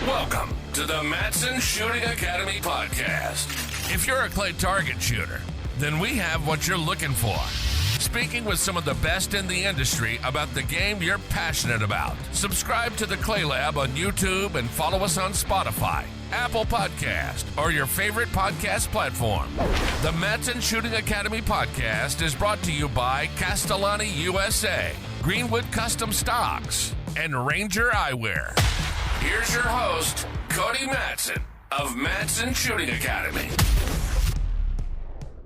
Welcome to the Matson Shooting Academy podcast. If you're a clay target shooter, then we have what you're looking for. Speaking with some of the best in the industry about the game you're passionate about. Subscribe to the Clay Lab on YouTube and follow us on Spotify, Apple Podcast, or your favorite podcast platform. The Matson Shooting Academy podcast is brought to you by Castellani USA, Greenwood Custom Stocks, and Ranger Eyewear. Here's your host, Cody Matson of Matson Shooting Academy.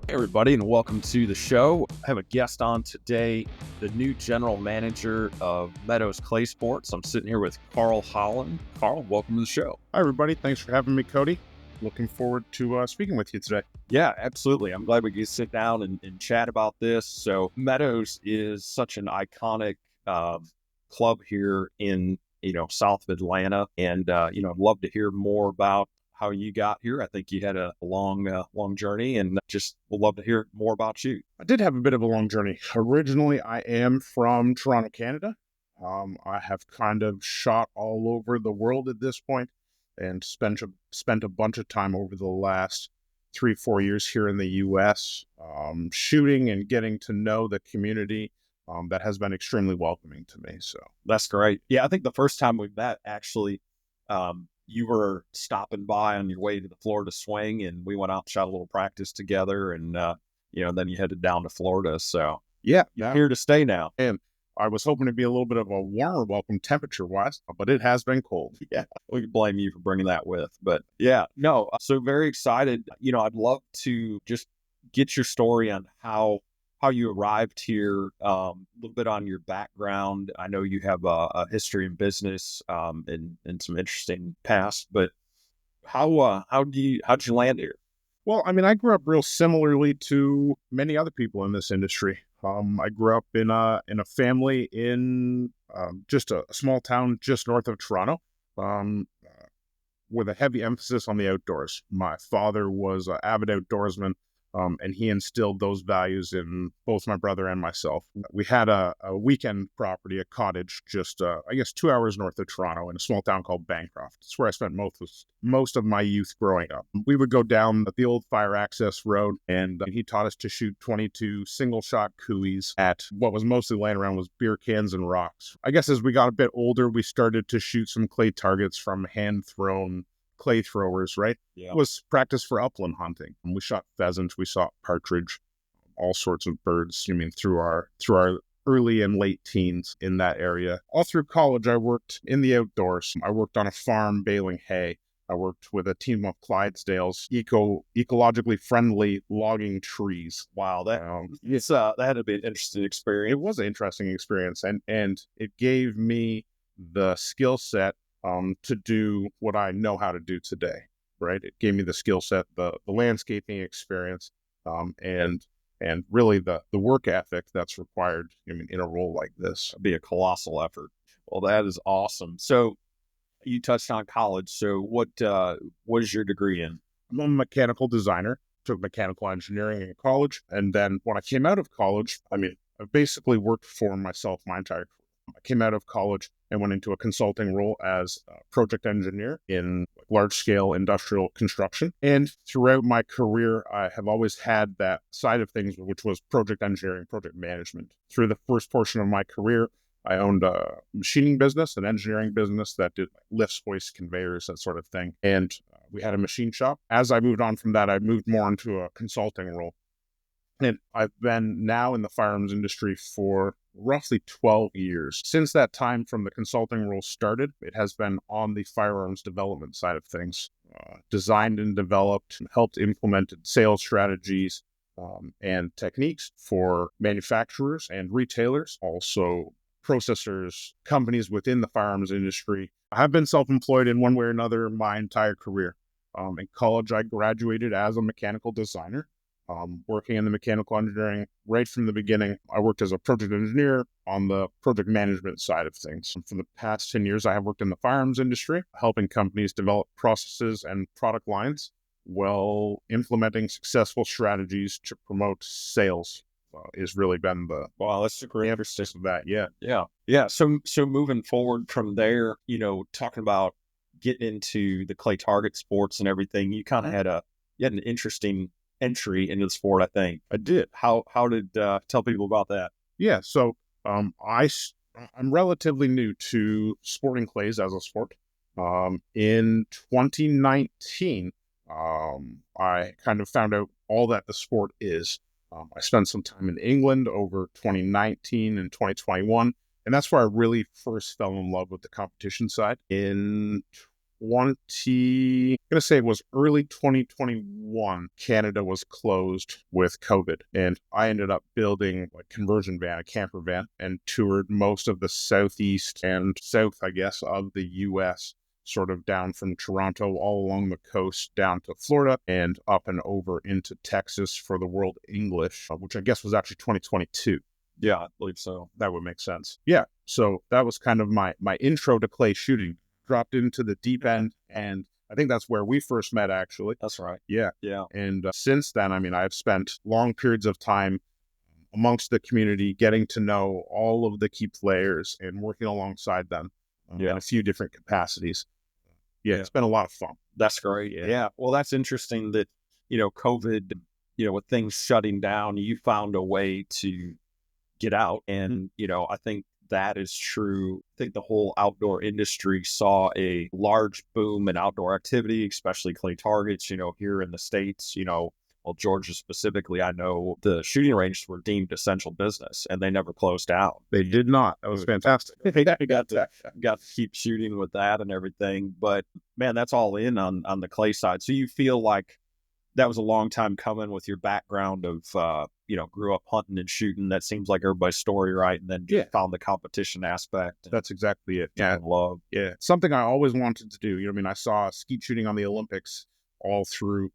Hey everybody, and welcome to the show. I have a guest on today, the new general manager of Meadows Clay Sports. I'm sitting here with Carl Holland. Carl, welcome to the show. Hi everybody, thanks for having me, Cody. Looking forward to speaking with you today. Yeah, absolutely. I'm glad we could sit down and chat about this. So Meadows is such an iconic club here in south of Atlanta, and I'd love to hear more about how you got here. I think you had a long journey, and just would love to hear more about you. I did have a bit of a long journey. Originally, I am from Toronto, Canada. I have kind of shot all over the world at this point, and spent a bunch of time over the last 3-4 years here in the U.S. Shooting and getting to know the community. That has been extremely welcoming to me. So that's great. Yeah, I think the first time we met, actually, you were stopping by on your way to the Florida swing, and we went out and shot a little practice together, and then you headed down to Florida. So yeah, you're here to stay now. And I was hoping to be a little bit of a warmer welcome temperature-wise, but it has been cold. Yeah, we can blame you for bringing that with. But yeah, no, so very excited. I'd love to just get your story on how you arrived here, a little bit on your background. I know you have a history in business and some interesting past, but how'd you land here? Well, I mean, I grew up real similarly to many other people in this industry. I grew up in a family in just a small town just north of Toronto, with a heavy emphasis on the outdoors. My father was an avid outdoorsman. And he instilled those values in both my brother and myself. We had a weekend property, a cottage, just 2 hours north of Toronto in a small town called Bancroft. It's where I spent most of my youth growing up. We would go down the old fire access road, and he taught us to shoot 22 single-shot coups at what was mostly laying around was beer cans and rocks. I guess as we got a bit older, we started to shoot some clay targets from hand-thrown clay throwers, right? Yeah. It was practice for upland hunting. We shot pheasants, we shot partridge, all sorts of birds, through our early and late teens in that area. All through college, I worked in the outdoors. I worked on a farm baling hay. I worked with a team of Clydesdales, ecologically friendly logging trees. Wow, that had to be an interesting experience. It was an interesting experience, and it gave me the skill set to do what I know how to do today, right? It gave me the skill set, the landscaping experience, and really the work ethic that's required in a role like this. It'd be a colossal effort. Well, that is awesome. So you touched on college. So what is your degree in? I'm a mechanical designer, took mechanical engineering in college. And then when I came out of college, I basically worked for myself my entire career. I came out of college and went into a consulting role as a project engineer in large-scale industrial construction. And throughout my career, I have always had that side of things, which was project engineering, project management. Through the first portion of my career, I owned a machining business, an engineering business that did lifts, hoists, conveyors, that sort of thing. And we had a machine shop. As I moved on from that, I moved more into a consulting role. And I've been now in the firearms industry for roughly 12 years. Since that time from the consulting role started, it has been on the firearms development side of things. Designed and developed and helped implemented sales strategies and techniques for manufacturers and retailers, also processors, companies within the firearms industry. I have been self-employed in one way or another my entire career. In college, I graduated as a mechanical designer. Working in the mechanical engineering right from the beginning. I worked as a project engineer on the project management side of things. For the past 10 years, I have worked in the firearms industry, helping companies develop processes and product lines while implementing successful strategies to promote sales. Has really been the that's a great emphasis of that. Yeah. So moving forward from there, talking about getting into the clay target sports and everything, you kind of had an interesting entry into the sport, I think. I did. How did tell people about that? Yeah, so I'm relatively new to sporting clays as a sport. In 2019, I kind of found out all that the sport is. I spent some time in England over 2019 and 2021, and that's where I really first fell in love with the competition side. In I'm gonna say it was early 2021, Canada was closed with COVID, and I ended up building a conversion van, a camper van, and toured most of the southeast and south, I guess, of the U.S., sort of down from Toronto all along the coast down to Florida and up and over into Texas for the World English, which I guess was actually 2022. Yeah, I believe so. That would make sense. Yeah, so that was kind of my intro to clay shooting. Dropped into the deep end, and I think that's where we first met, actually. That's right. Yeah. Yeah. And since then, I mean, I've spent long periods of time amongst the community, getting to know all of the key players and working alongside them in a few different capacities. Yeah, it's been a lot of fun. That's great. Yeah. Well, that's interesting that, COVID, with things shutting down, you found a way to get out. And, I think that is true. I think the whole outdoor industry saw a large boom in outdoor activity, especially clay targets, here in the States, well, Georgia specifically, I know the shooting ranges were deemed essential business and they never closed down. They did not. That was fantastic. They got to keep shooting with that and everything. But man, that's all in on the clay side. So you feel like that was a long time coming with your background of, grew up hunting and shooting. That seems like everybody's story, right? And then just found the competition aspect. That's exactly it. Yeah. Love. Yeah. Something I always wanted to do. I saw skeet shooting on the Olympics all through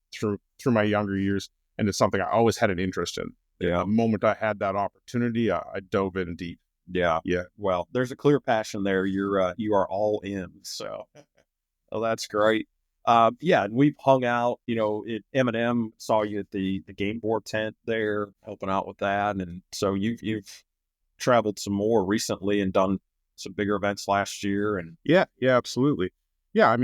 my younger years, and it's something I always had an interest in. Yeah. The moment I had that opportunity, I dove in deep. Yeah. Yeah. Well, there's a clear passion there. You are all in. So, oh, that's great. And we've hung out, at M&M, saw you at the GameBore tent there, helping out with that. And so you've traveled some more recently and done some bigger events last year. And yeah, absolutely. Yeah,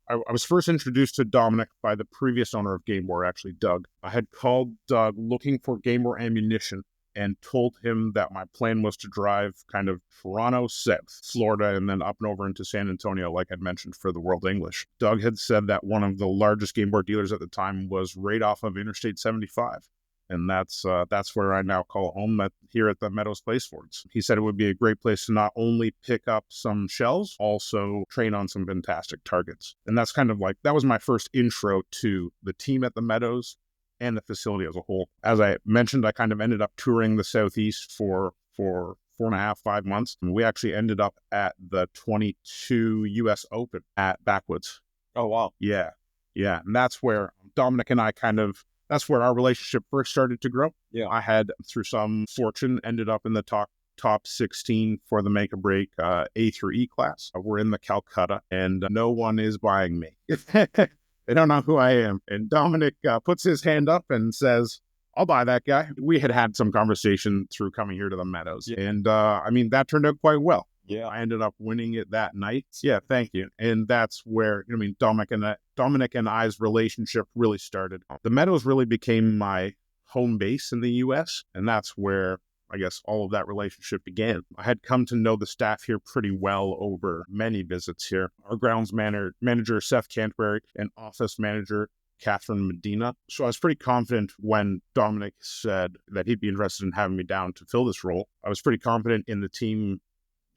I was first introduced to Dominic by the previous owner of GameBore, actually, Doug. I had called Doug looking for GameBore ammunition and told him that my plan was to drive kind of Toronto south, Florida, and then up and over into San Antonio, like I'd mentioned, for the World English. Doug had said that one of the largest GameBore dealers at the time was right off of Interstate 75. And that's where I now call home here at the Meadows Clay Sports. He said it would be a great place to not only pick up some shells, also train on some fantastic targets. And that's kind of that was my first intro to the team at the Meadows and the facility as a whole. As I mentioned, I kind of ended up touring the Southeast for 4.5, 5 months. And we actually ended up at the 22 U.S. Open at Backwoods. Oh, wow. Yeah. And that's where Dominic and I that's where our relationship first started to grow. Yeah. I had, through some fortune, ended up in the top 16 for the make or break A through E class. We're in the Calcutta, and no one is buying me. They don't know who I am. And Dominic puts his hand up and says, I'll buy that guy. We had some conversation through coming here to the Meadows. Yeah. And that turned out quite well. Yeah. I ended up winning it that night. Yeah, thank you. And that's where, Dominic and I's relationship really started. The Meadows really became my home base in the U.S., and that's where I guess all of that relationship began. I had come to know the staff here pretty well over many visits here. Our grounds manager, Seth Canterbury, and office manager, Catherine Medina. So I was pretty confident when Dominic said that he'd be interested in having me down to fill this role. I was pretty confident in the team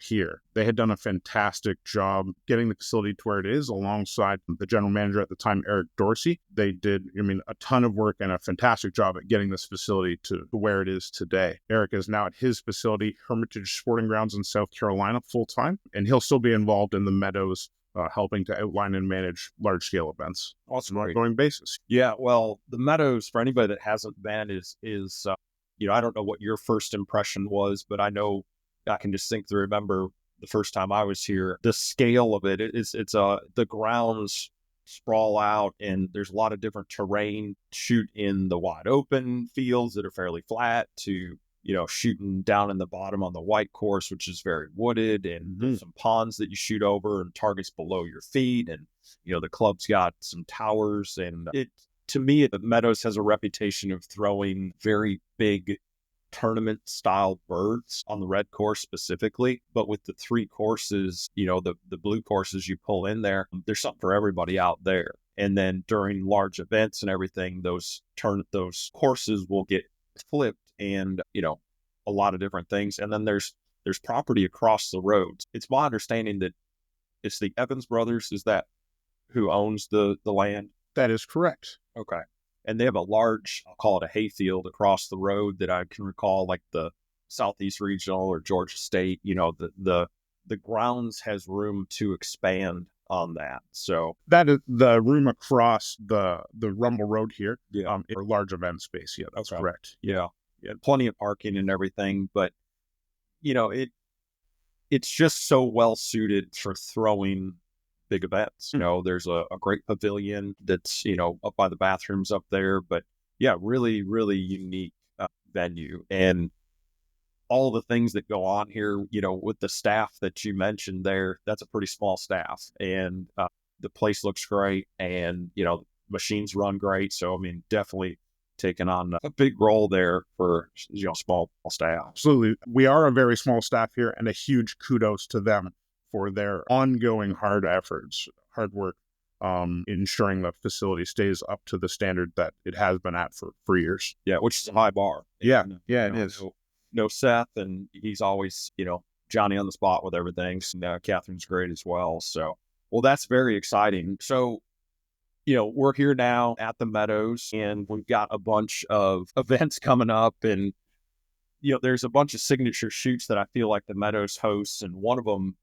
here. They had done a fantastic job getting the facility to where it is alongside the general manager at the time, Eric Dorsey. They did, a ton of work and a fantastic job at getting this facility to where it is today. Eric is now at his facility, Hermitage Sporting Grounds in South Carolina, full-time, and he'll still be involved in the Meadows, helping to outline and manage large-scale events on an ongoing basis. Yeah, well, the Meadows, for anybody that hasn't been, is I don't know what your first impression was, but I know I can distinctly remember the first time I was here, the scale of it. It's the grounds sprawl out and there's a lot of different terrain. Shoot in the wide open fields that are fairly flat to shooting down in the bottom on the white course, which is very wooded, and there's some ponds that you shoot over and targets below your feet. And, the club's got some towers, and to me, Meadows has a reputation of throwing very big tournament style birds on the red course specifically. But with the 3 courses, the blue courses you pull in there's something for everybody out there. And then during large events and everything, those courses will get flipped and, a lot of different things. And then there's property across the road. It's my understanding that it's the Evans brothers. Is that who owns the land? That is correct. Okay. And they have a large, I'll call it a hayfield across the road that I can recall, like the Southeast Regional or Georgia State, the grounds has room to expand on that. So that is the room across the Rumble Road here. Yeah. A large event space. Yeah, that's correct. Yeah. Plenty of parking and everything, but it's just so well suited for throwing big events. There's a great pavilion that's, up by the bathrooms up there, but yeah, really, really unique venue. And all the things that go on here, with the staff that you mentioned there, that's a pretty small staff, and the place looks great, and, machines run great. So, definitely taking on a big role there for, small staff. Absolutely. We are a very small staff here, and a huge kudos to them for their ongoing hard work, ensuring the facility stays up to the standard that it has been at for years. Yeah, which is a high bar. Yeah, it is. No Seth, and he's always, Johnny on the spot with everything. So, Catherine's great as well. So, well, that's very exciting. So, we're here now at the Meadows, and we've got a bunch of events coming up, and there's a bunch of signature shoots that I feel like the Meadows hosts, and one of them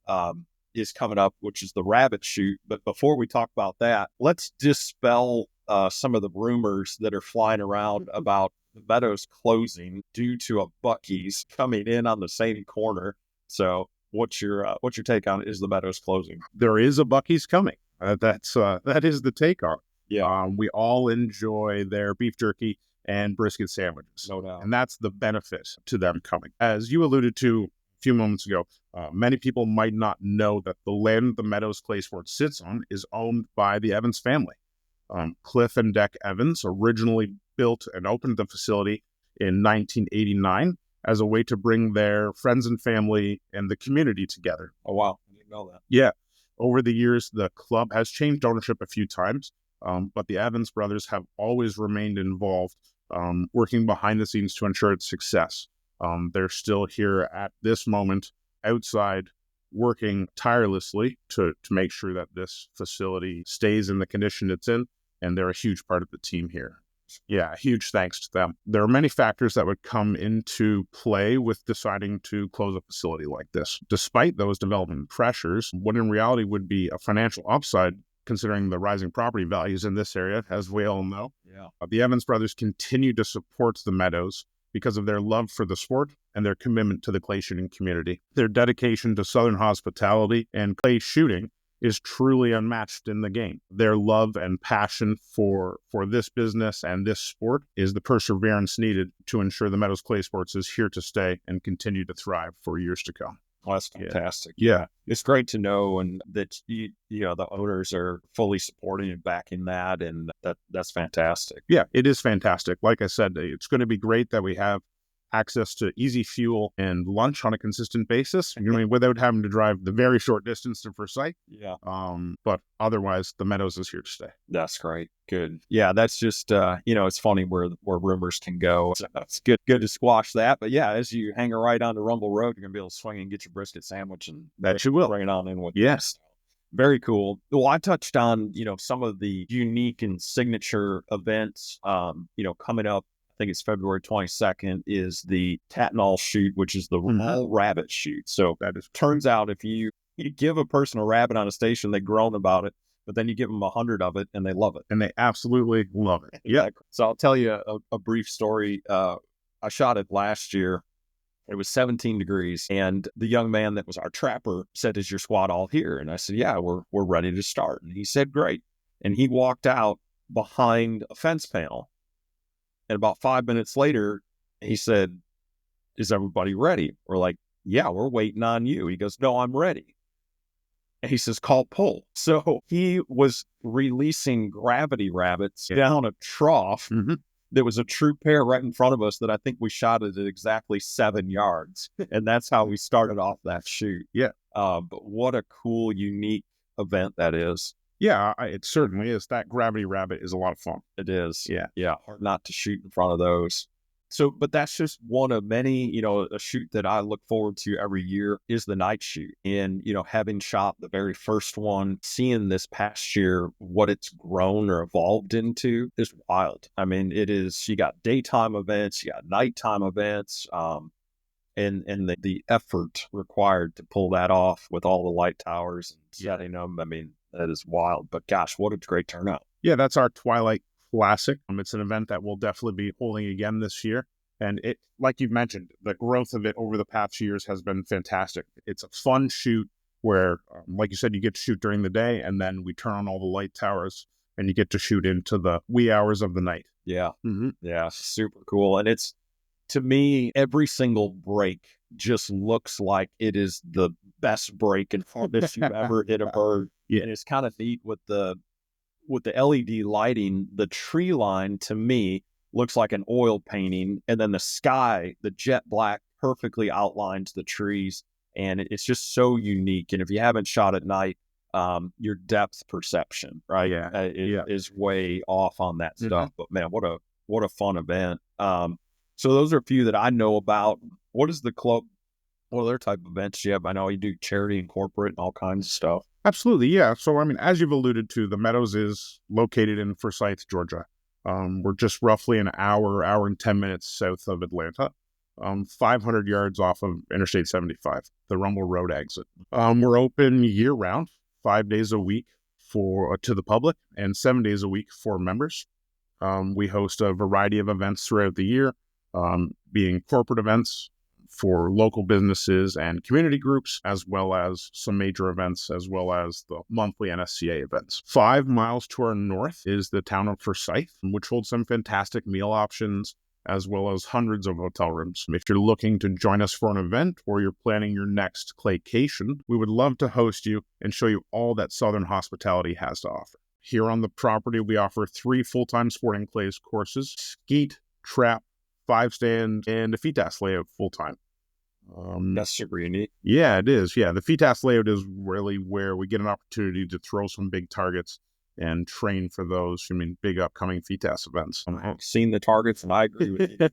is coming up, which is the rabbit shoot. But before we talk about that, let's dispel some of the rumors that are flying around about the Meadows closing due to a Buc-ee's coming in on the same corner. So what's your take on it? Is the Meadows closing? There is a Buc-ee's coming. That is the take on it. Yeah. We all enjoy their beef jerky and brisket sandwiches. No doubt. And that's the benefit to them coming. As you alluded to a few moments ago, many people might not know that the land the Meadows Clay Sports sits on is owned by the Evans family. Cliff and Deck Evans originally built and opened the facility in 1989 as a way to bring their friends and family and the community together. Oh, wow. I didn't know that. Yeah. Over the years, the club has changed ownership a few times, but the Evans brothers have always remained involved, working behind the scenes to ensure its success. They're still here at this moment outside, working tirelessly to make sure that this facility stays in the condition it's in, and they're a huge part of the team here. Yeah, huge thanks to them. There are many factors that would come into play with deciding to close a facility like this. Despite those development pressures, what in reality would be a financial upside considering the rising property values in this area, as we all know. Yeah. The Evans brothers continue to support the Meadows because of their love for the sport and their commitment to the clay shooting community. Their dedication to Southern hospitality and clay shooting is truly unmatched in the game. Their love and passion for this business and this sport is the perseverance needed to ensure the Meadows Clay Sports is here to stay and continue to thrive for years to come. Well, that's fantastic. Yeah. It's great to know, and that the owners are fully supporting and backing that, and that's fantastic. Yeah, it is fantastic. Like I said, it's going to be great that we have access to easy fuel and lunch on a consistent basis, without having to drive the very short distance to Forsyth. Yeah. But otherwise, the Meadows is here to stay. That's great. Good. Yeah, that's just, it's funny where rumors can go. So it's good to squash that. But yeah, as you hang a right onto Rumble Road, you're going to be able to swing and get your brisket sandwich, and that you will. Bring it on in with Yes. Very cool. Well, I touched on, some of the unique and signature events, coming up. I think it's February 22nd is the Tatnall shoot, which is the all rabbit shoot. So turns out if you give a person a rabbit on a station, they groan about it, but then you give them 100 of it and they love it. And they absolutely love it. Yeah. So I'll tell you a brief story. I shot it last year. It was 17 degrees, and the young man that was our trapper said, "Is your squad all here?" And I said, "Yeah, we're ready to start." And he said, "Great." And he walked out behind a fence panel. And about 5 minutes later, he said, is everybody ready? We're like, yeah, we're waiting on you. He goes, no, I'm ready. And he says, call pull. So he was releasing gravity rabbits down a trough. There was a true pair right in front of us that I think we shot it at exactly 7 yards. And that's how we started off that shoot. Yeah. But what a cool, unique event that is. Yeah, it certainly is. That gravity rabbit is a lot of fun. It is. Yeah. Yeah. Hard not to shoot in front of those. So, but that's just one of many, a shoot that I look forward to every year is the night shoot. And, having shot the very first one, seeing this past year, what it's grown or evolved into is wild. I mean, it is, you got daytime events, you got nighttime events, and the effort required to pull that off with all the light towers and setting them. I mean, that is wild, but gosh, what a great turnout. Yeah, that's our Twilight Classic. It's an event that we'll definitely be holding again this year. And it, like you've mentioned, the growth of it over the past years has been fantastic. It's a fun shoot where, like you said, you get to shoot during the day and then we turn on all the light towers and you get to shoot into the wee hours of the night. Yeah. Yeah. Super cool. And it's, to me, every single break just looks like it is the best break and farthest you've ever hit a bird. Yeah. And it's kind of neat with the LED lighting. The tree line to me looks like an oil painting, and then the sky, the jet black, perfectly outlines the trees, and it's just so unique. And if you haven't shot at night, your depth perception, right, is way off on that stuff. But man, what a fun event. So those are a few that I know about. What is the club? What other type of events do you have? I know you do charity and corporate and all kinds of stuff. Absolutely, yeah. So, I mean, as you've alluded to, the Meadows is located in Forsyth, Georgia. We're just roughly an hour and 10 minutes south of Atlanta, 500 yards off of Interstate 75, the Rumble Road exit. We're open year-round, 5 days a week to the public and 7 days a week for members. We host a variety of events throughout the year, being corporate events for local businesses and community groups, as well as some major events, as well as the monthly NSCA events. 5 miles to our north is the town of Forsyth, which holds some fantastic meal options, as well as hundreds of hotel rooms. If you're looking to join us for an event or you're planning your next claycation, we would love to host you and show you all that Southern hospitality has to offer. Here on the property, we offer 3 full-time sporting clays courses, skeet, trap, 5-stand, and a FITAS layout full-time. That's super unique. Yeah, it is. Yeah, the FITAS layout is really where we get an opportunity to throw some big targets and train for those, big upcoming FITAS events. I've seen the targets, and I agree with you.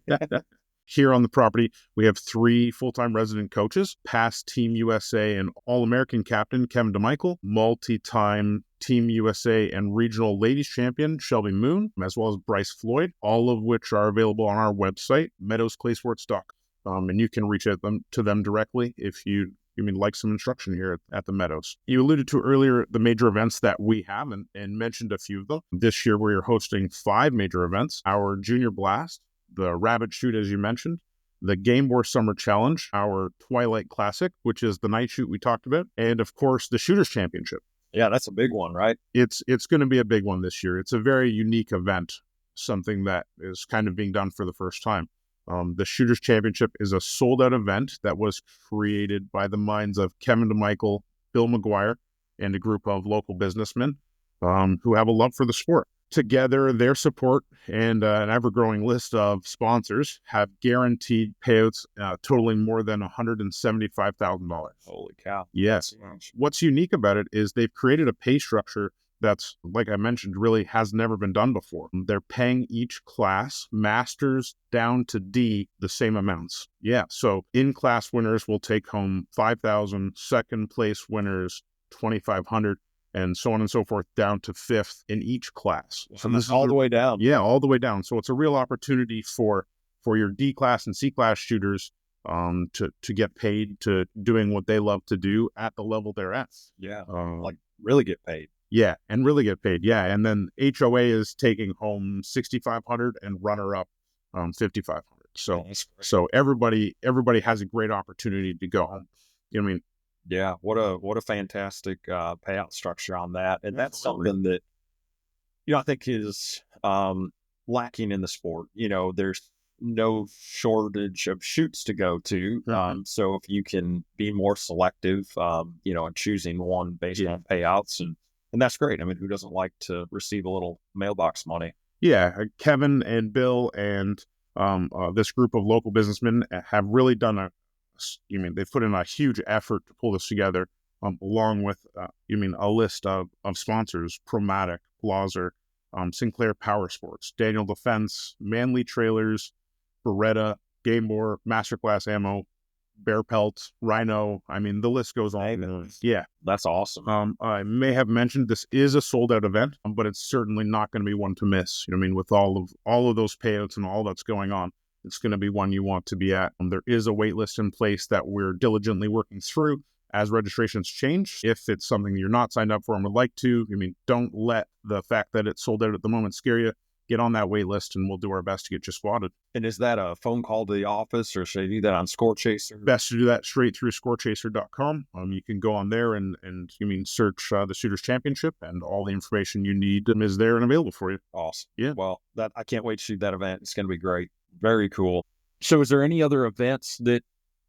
Here on the property, we have 3 full-time resident coaches, past Team USA and All-American captain Kevin DeMichael, multi-time Team USA and regional ladies champion Shelby Moon, as well as Bryce Floyd, all of which are available on our website, meadowsclaysports.com. And you can reach out to them directly if you like some instruction here at the Meadows. You alluded to earlier the major events that we have and mentioned a few of them. This year we are hosting 5 major events: our Junior Blast, the Rabbit Shoot, as you mentioned, the GameBore Summer Challenge, our Twilight Classic, which is the night shoot we talked about, and of course the Shooters Championship. Yeah, that's a big one, right? It's going to be a big one this year. It's a very unique event, something that is kind of being done for the first time. The Shooters Championship is a sold-out event that was created by the minds of Kevin DeMichael, Bill McGuire, and a group of local businessmen who have a love for the sport. Together, their support and an ever-growing list of sponsors have guaranteed payouts totaling more than $175,000. Holy cow. Yes. What's unique about it is they've created a pay structure that's, like I mentioned, really has never been done before. They're paying each class, masters down to D, the same amounts. Yeah, so in-class winners will take home $5,000, second place winners $2,500, and so on and so forth, down to 5th in each class. So this is all the way down. Yeah, all the way down. So it's a real opportunity for your D class and C class shooters to get paid to doing what they love to do at the level they're at. Yeah, like really get paid. Yeah, and really get paid. Yeah, and then HOA is taking home $6,500 and runner-up $5,500. So everybody has a great opportunity to go home. You know what I mean? Yeah, what a fantastic payout structure on that, and that's something that I think is lacking in the sport. There's no shortage of shoots to go to. So if you can be more selective, in choosing one based on payouts, and that's great. I mean, who doesn't like to receive a little mailbox money? Yeah, Kevin and Bill and this group of local businessmen have really done they've put in a huge effort to pull this together, along with, a list of sponsors: Promatic, Blazer, Sinclair Power Sports, Daniel Defense, Manly Trailers, Beretta, GameBore, Masterclass Ammo, Bear Pelt, Rhino. I mean, the list goes on. Yeah, that's awesome. I may have mentioned this is a sold out event, but it's certainly not going to be one to miss. With all of those payouts and all that's going on, it's going to be one you want to be at. There is a wait list in place that we're diligently working through as registrations change. If it's something you're not signed up for and would like to, don't let the fact that it's sold out at the moment scare you. Get on that wait list and we'll do our best to get you slotted. And is that a phone call to the office, or should I do that on Score Chaser? Best to do that straight through scorechaser.com. You can go on there and search the Shooters Championship, and all the information you need is there and available for you. Awesome. Yeah. Well, I can't wait to shoot that event. It's going to be great. Very cool. So is there any other events that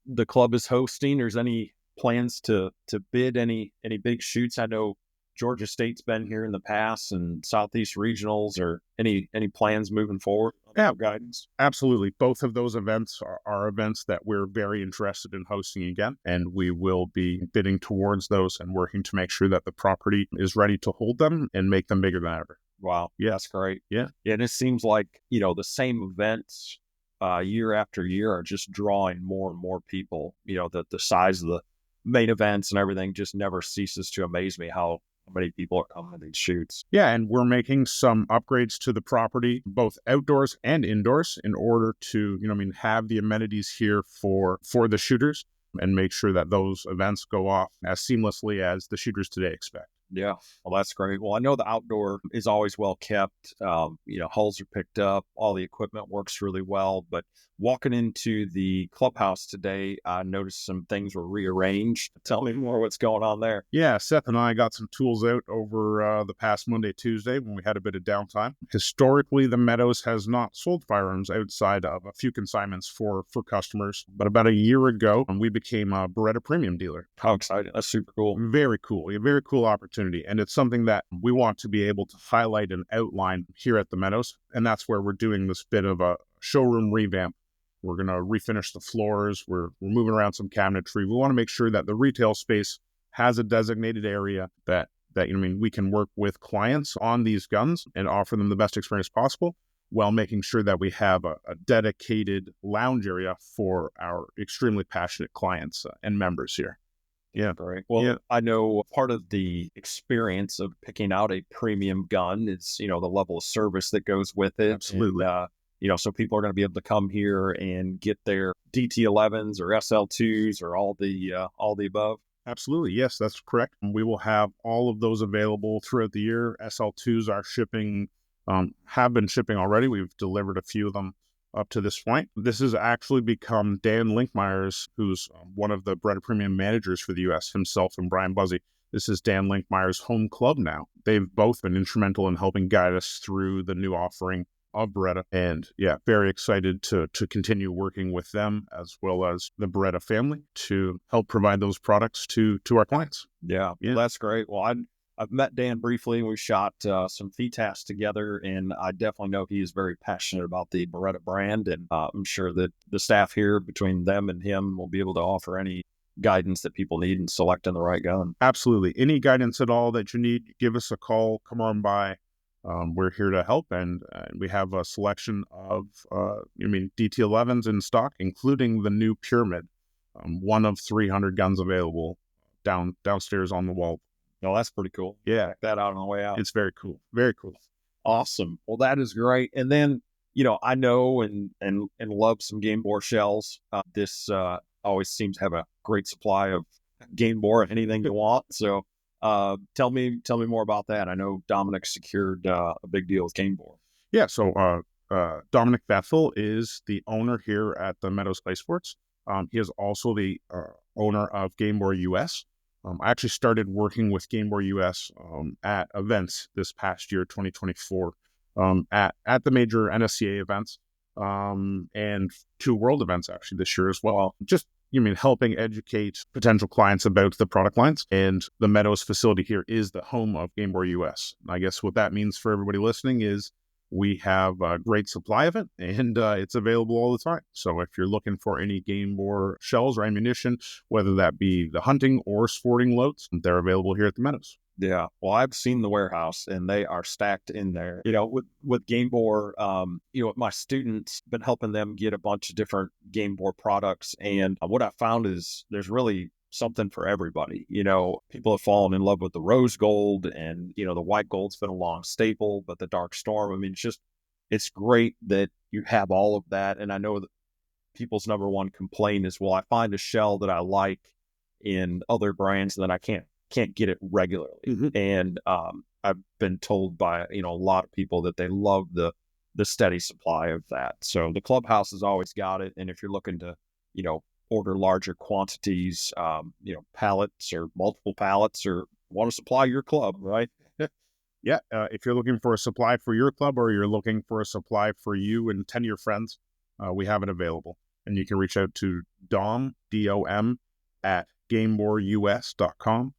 the club is hosting? There's any plans to bid any big shoots? I know Georgia State's been here in the past, and Southeast Regionals, or any plans moving forward? Yeah, guidance. Absolutely. Both of those events are events that we're very interested in hosting again, and we will be bidding towards those and working to make sure that the property is ready to hold them and make them bigger than ever. Wow. Yeah, that's great. Yeah. And it seems like, the same events year after year are just drawing more and more people. The size of the main events and everything just never ceases to amaze me how many people are coming to these shoots. Yeah, and we're making some upgrades to the property, both outdoors and indoors, in order to, have the amenities here for the shooters and make sure that those events go off as seamlessly as the shooters today expect. Yeah, well, that's great. Well, I know the outdoor is always well kept. Hulls are picked up. All the equipment works really well. But walking into the clubhouse today, I noticed some things were rearranged. Tell me more what's going on there. Yeah, Seth and I got some tools out over the past Monday, Tuesday, when we had a bit of downtime. Historically, the Meadows has not sold firearms outside of a few consignments for customers. But about a year ago, we became a Beretta Premium Dealer. How exciting. That's super cool. Very cool. A very cool opportunity. And it's something that we want to be able to highlight and outline here at the Meadows. And that's where we're doing this bit of a showroom revamp. We're going to refinish the floors. We're moving around some cabinetry. We want to make sure that the retail space has a designated area that we can work with clients on these guns and offer them the best experience possible, while making sure that we have a dedicated lounge area for our extremely passionate clients and members here. Yeah, great. Well, yeah. I know part of the experience of picking out a premium gun is, the level of service that goes with it. Absolutely. And, so people are going to be able to come here and get their DT11s or SL2s or all the above. Absolutely. Yes, that's correct. We will have all of those available throughout the year. SL2s are shipping, have been shipping already. We've delivered a few of them up to this point. This has actually become Dan Linkmeyer's, who's one of the Beretta Premium managers for the U.S., himself and Brian Buzzy. This is Dan Linkmeyer's home club now. They've both been instrumental in helping guide us through the new offering of Beretta. And yeah, very excited to continue working with them, as well as the Beretta family, to help provide those products to our clients. Yeah, well, that's great. Well, I've met Dan briefly. We shot some FTAs together, and I definitely know he is very passionate about the Beretta brand. And I'm sure that the staff here, between them and him, will be able to offer any guidance that people need in selecting the right gun. Absolutely. Any guidance at all that you need, give us a call. Come on by. We're here to help, and we have a selection of DT11s in stock, including the new Pyramid, one of 300 guns available downstairs on the wall. No, that's pretty cool. Yeah. Check that out on the way out. It's very cool. Very cool. Awesome. Well, that is great. And then, I know and love some GameBore shells. This always seems to have a great supply of GameBore, anything you want. So tell me more about that. I know Dominic secured a big deal with GameBore. Yeah. So Dominic Bethel is the owner here at the Meadows Clay Sports. He is also the owner of GameBore US. I actually started working with GameBore US at events this past year, 2024, at the major NSCA events. and 2 world events actually this year as well. Just, helping educate potential clients about the product lines. And the Meadows facility here is the home of GameBore US. I guess what that means for everybody listening is we have a great supply of it, and it's available all the time. So if you're looking for any GameBore shells or ammunition, whether that be the hunting or sporting loads, they're available here at the Meadows. Yeah. Well, I've seen the warehouse and they are stacked in there. With GameBore, my students, been helping them get a bunch of different GameBore products. And what I found is there's really something for everybody. People have fallen in love with the rose gold, and, the white gold's been a long staple, but the dark storm, it's great that you have all of that. And I know that people's number one complaint is, well, I find a shell that I like in other brands and then I can't get it regularly. Mm-hmm. And I've been told by a lot of people that they love the steady supply of that. So the clubhouse has always got it. And if you're looking to order larger quantities, pallets or multiple pallets, or want to supply your club, right? Yeah, if you're looking for a supply for your club, or you're looking for a supply for you and 10 of your friends, we have it available. And you can reach out to Dom, D-O-M, at GameBoreUS.com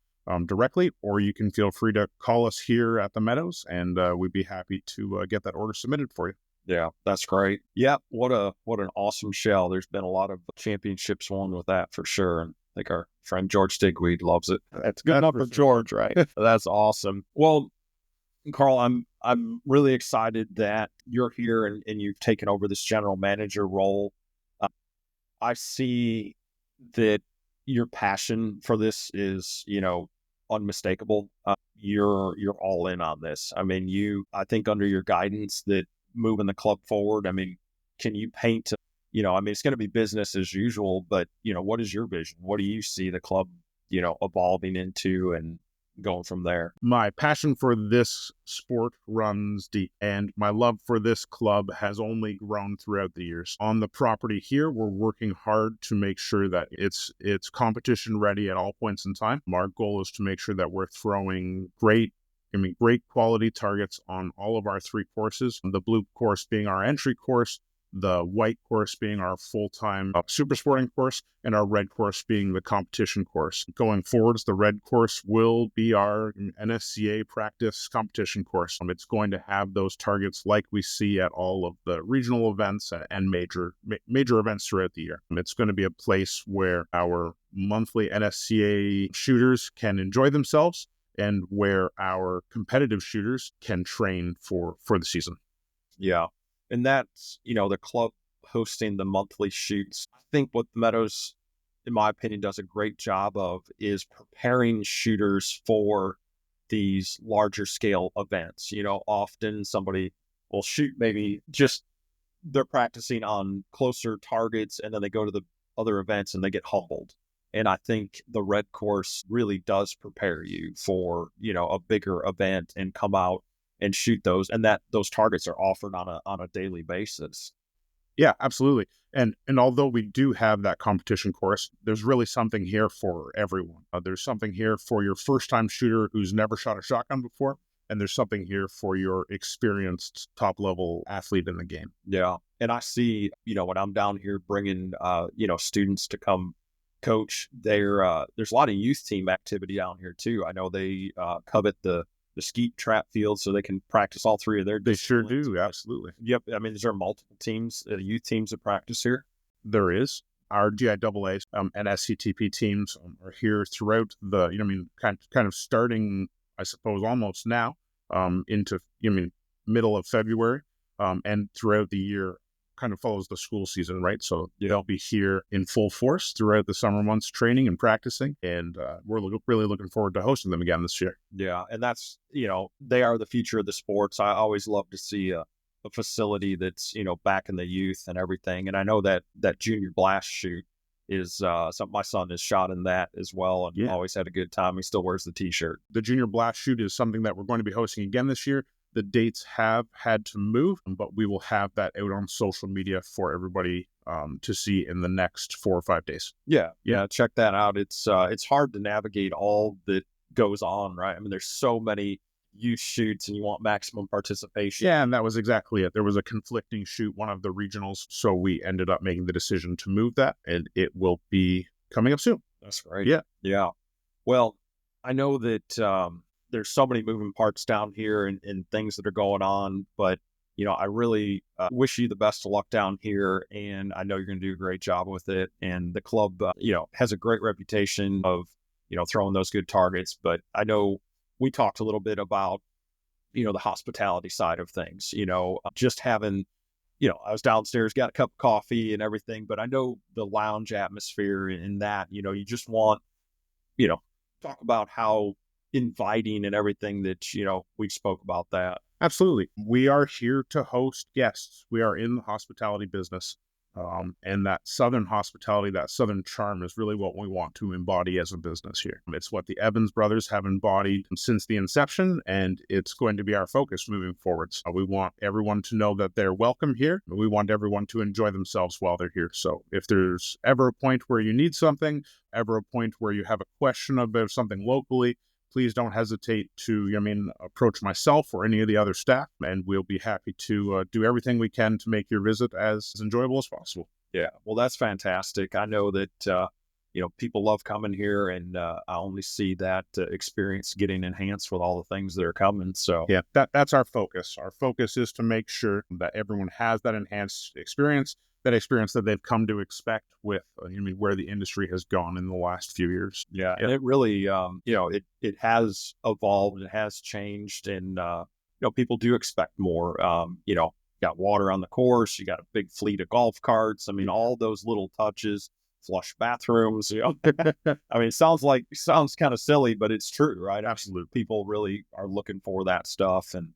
directly, or you can feel free to call us here at the Meadows, and we'd be happy to get that order submitted for you. Yeah, that's great. Yeah, what an awesome shell. There's been a lot of championships won with that for sure. And I think our friend George Stigweed loves it. That's good enough for George, right? That's awesome. Well, Carl, I'm really excited that you're here and you've taken over this general manager role. I see that your passion for this is, unmistakable. You're all in on this. I think under your guidance that moving the club forward, can you paint, it's going to be business as usual, but, what is your vision? What do you see the club, evolving into and going from there? My passion for this sport runs deep, and my love for this club has only grown throughout the years. On the property here, we're working hard to make sure that it's competition ready at all points in time. Our goal is to make sure that we're throwing great quality targets on all of our 3 courses. The blue course being our entry course, the white course being our full-time super sporting course, and our red course being the competition course. Going forwards, the red course will be our NSCA practice competition course. It's going to have those targets like we see at all of the regional events and major events throughout the year. It's going to be a place where our monthly NSCA shooters can enjoy themselves, and where our competitive shooters can train for the season. Yeah. And that's, the club hosting the monthly shoots. I think what the Meadows, in my opinion, does a great job of is preparing shooters for these larger scale events. Often somebody will shoot, maybe just they're practicing on closer targets, and then they go to the other events and they get humbled. And I think the red course really does prepare you for, a bigger event and come out and shoot those, and that those targets are offered on a daily basis. Yeah, absolutely. And although we do have that competition course, there's really something here for everyone. There's something here for your first-time shooter who's never shot a shotgun before, and there's something here for your experienced top-level athlete in the game. Yeah, and I see, when I'm down here bringing, students to come coach, there's a lot of youth team activity down here too. I know they covet the skeet trap field so they can practice all 3 of their disciplines. They sure do, absolutely. Yep. Is there multiple teams, youth teams that practice here? There is. Our GIAA and SCTP teams are here throughout the, kind of starting, I suppose, almost now into, middle of February, and throughout the year, kind of follows the school season, right? So they'll be here in full force throughout the summer months, training and practicing, and we're really looking forward to hosting them again this year. Yeah, and that's, they are the future of the sports. I always love to see a facility that's, back in the youth and everything. And I know that junior blast shoot is something my son has shot in that as well, and always had a good time. He still wears the t-shirt. The junior blast shoot is something that we're going to be hosting again this year. The dates have had to move, but we will have that out on social media for everybody to see in the next 4 or 5 days. Yeah, check that out. It's hard to navigate all that goes on, right? There's so many youth shoots and you want maximum participation. Yeah, and that was exactly it. There was a conflicting shoot, one of the regionals, so we ended up making the decision to move that, and it will be coming up soon. That's right. Yeah. Yeah. Well, I know that there's so many moving parts down here and things that are going on, but I really wish you the best of luck down here, and I know you're going to do a great job with it. And the club, has a great reputation of, throwing those good targets. But I know we talked a little bit about, the hospitality side of things, just having, I was downstairs, got a cup of coffee and everything, but I know the lounge atmosphere and that, you just want, talk about how inviting and everything that, we spoke about that. Absolutely. We are here to host guests. We are in the hospitality business. And that Southern hospitality, that Southern charm is really what we want to embody as a business here. It's what the Evans brothers have embodied since the inception, and it's going to be our focus moving forward. So we want everyone to know that they're welcome here. We want everyone to enjoy themselves while they're here. So if there's ever a point where you need something, ever a point where you have a question about something locally, please don't hesitate to, approach myself or any of the other staff, and we'll be happy to do everything we can to make your visit as enjoyable as possible. Yeah, well, that's fantastic. I know that, people love coming here, and I only see that experience getting enhanced with all the things that are coming. So yeah, that's our focus. Our focus is to make sure that everyone has that enhanced experience, that experience that they've come to expect with, where the industry has gone in the last few years. Yeah. And it really, it has evolved, it has changed, and, people do expect more. Got water on the course, you got a big fleet of golf carts. All those little touches, flush bathrooms, it sounds kind of silly, but it's true, right? Absolutely. People really are looking for that stuff, and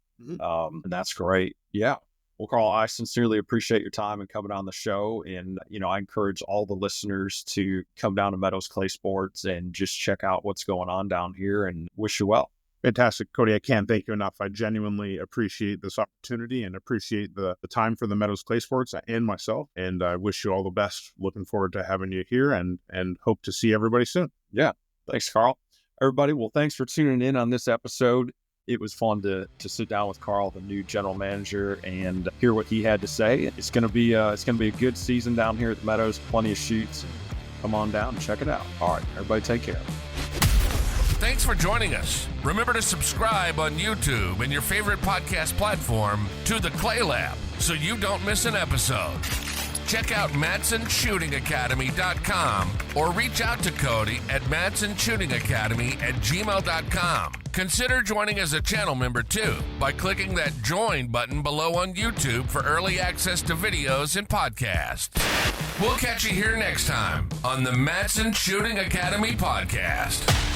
that's great. Yeah. Well, Carl, I sincerely appreciate your time and coming on the show. And, I encourage all the listeners to come down to Meadows Clay Sports and just check out what's going on down here, and wish you well. Fantastic, Cody. I can't thank you enough. I genuinely appreciate this opportunity and appreciate the time for the Meadows Clay Sports and myself. And I wish you all the best. Looking forward to having you here, and hope to see everybody soon. Yeah. Thanks, Carl. Everybody, well, thanks for tuning in on this episode. It was fun to sit down with Carl, the new general manager, and hear what he had to say. It's going to be a good season down here at the Meadows. Plenty of shoots. Come on down and check it out. All right, everybody, take care. Thanks for joining us. Remember to subscribe on YouTube and your favorite podcast platform to the Clay Lab so you don't miss an episode. Check out MadsonShootingAcademy.com or reach out to Cody at MadsonShootingAcademy@gmail.com. Consider joining as a channel member too by clicking that join button below on YouTube for early access to videos and podcasts. We'll catch you here next time on the Madson Shooting Academy podcast.